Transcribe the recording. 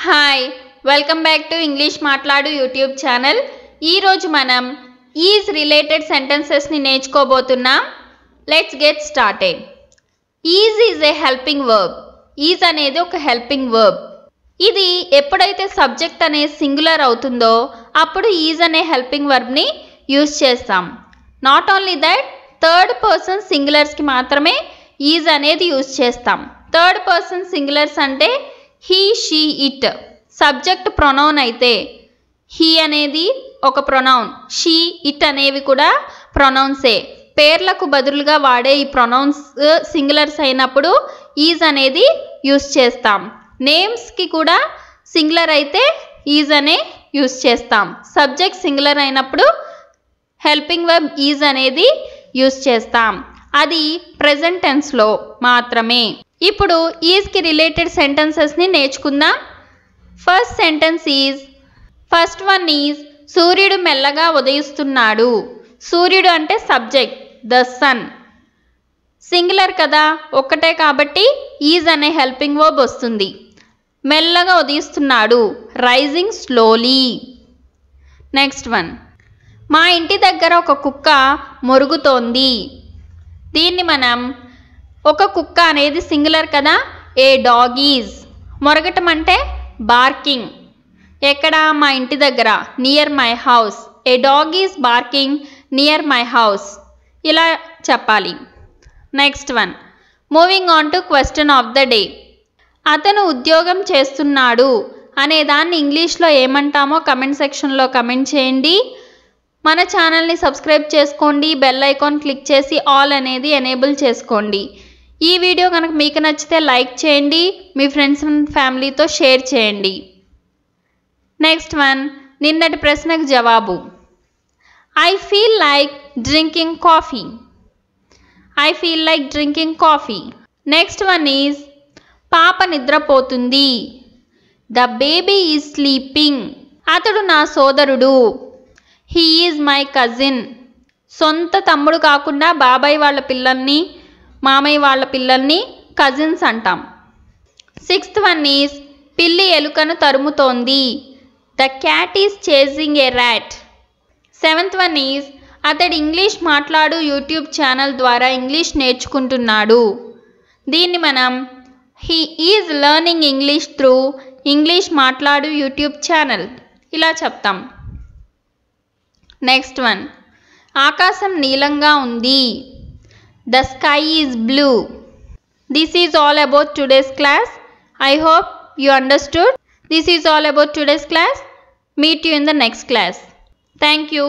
Hi welcome back to English Matladu YouTube channel. ఈరోజు మనం is related సెంటెన్సెస్ని నేర్చుకోబోతున్నాం. Let's get started. Is is a helping verb. Is అనేది ఒక హెల్పింగ్ వర్బ్. ఇది ఎప్పుడైతే సబ్జెక్ట్ అనేది సింగులర్ అవుతుందో అప్పుడు ఈజ్ అనే హెల్పింగ్ వర్బ్ని యూజ్ చేస్తాం. Not only that, third person సింగులర్స్కి మాత్రమే ఈజ్ అనేది యూజ్ చేస్తాం. థర్డ్ పర్సన్ సింగులర్స్ అంటే he, she, it. Subject pronoun అయితే హీ అనేది ఒక ప్రొనౌన్, షీ, ఇట్ అనేవి కూడా ప్రొనౌన్సే. పేర్లకు బదులుగా వాడే ఈ ప్రొనౌన్స్ సింగులర్స్ అయినప్పుడు ఈజ్ అనేది యూజ్ చేస్తాం. నేమ్స్కి కూడా సింగులర్ అయితే ఈజ్ అనే యూజ్ చేస్తాం. సబ్జెక్ట్ సింగులర్ అయినప్పుడు హెల్పింగ్ వర్బ్ ఈజ్ అనేది యూజ్ చేస్తాం. అది ప్రెజెంట్ టెన్స్లో మాత్రమే. ఇప్పుడు ఈజ్కి రిలేటెడ్ సెంటెన్సెస్ని నేర్చుకుందాం. First sentence is, first one is సూర్యుడు మెల్లగా ఉదయిస్తున్నాడు. సూర్యుడు అంటే సబ్జెక్ట్, ద సన్. సింగులర్ కదా, ఒక్కటే కాబట్టి ఈజ్ అనే హెల్పింగ్ వర్బ్ వస్తుంది. మెల్లగా ఉదయిస్తున్నాడు, రైజింగ్ స్లోలీ. నెక్స్ట్ వన్, మా ఇంటి దగ్గర ఒక కుక్క మొరుగుతోంది. దీన్ని మనం, ఒక కుక్క అనేది సింగులర్ కదా, ఏ డాగ్ ఈజ్. మొరగటం అంటే బార్కింగ్. ఎక్కడ? మా ఇంటి దగ్గర, near my house. A dog is barking near my house. ఇలా చెప్పాలి. Next one, moving on to question of the day. అతను ఉద్యోగం చేస్తున్నాడు అనే దాన్ని ఇంగ్లీష్లో ఏమంటామో కమెంట్ సెక్షన్లో కమెంట్ చేయండి. మన ఛానల్ని సబ్స్క్రైబ్ చేసుకోండి, బెల్ ఐకాన్ క్లిక్ చేసి ఆల్ అనేది ఎనేబుల్ చేసుకోండి. ఈ వీడియో కనుక మీకు నచ్చితే లైక్ చేయండి, మీ ఫ్రెండ్స్ అండ్ ఫ్యామిలీతో షేర్ చేయండి. నెక్స్ట్ వన్, నిన్నటి ప్రశ్నకు జవాబు. I feel like drinking coffee. I feel like drinking coffee. Next one is, పాప నిద్రపోతుంది. The baby is sleeping. అతడు నా సోదరుడు. He is my cousin. సొంత తమ్ముడు కాకుండా బాబాయ్ వాళ్ళ పిల్లల్ని, మామయ్య వాళ్ళ పిల్లల్ని కజిన్స్ అంటాం. సిక్స్త్ వన్ ఈజ్, పిల్లి ఎలుకను తరుముతోంది. The cat is chasing a rat. Seventh one is, అతడు ఇంగ్లీష్ మాట్లాడు యూట్యూబ్ ఛానల్ ద్వారా ఇంగ్లీష్ నేర్చుకుంటున్నాడు. దీన్ని మనం, he is learning English through English Matladu YouTube channel ఇలా చెప్తాం. నెక్స్ట్ వన్, ఆకాశం నీలంగా ఉంది. The sky is blue. This is all about today's class. I hope you understood. This is all about today's class. Meet you in the next class. Thank you.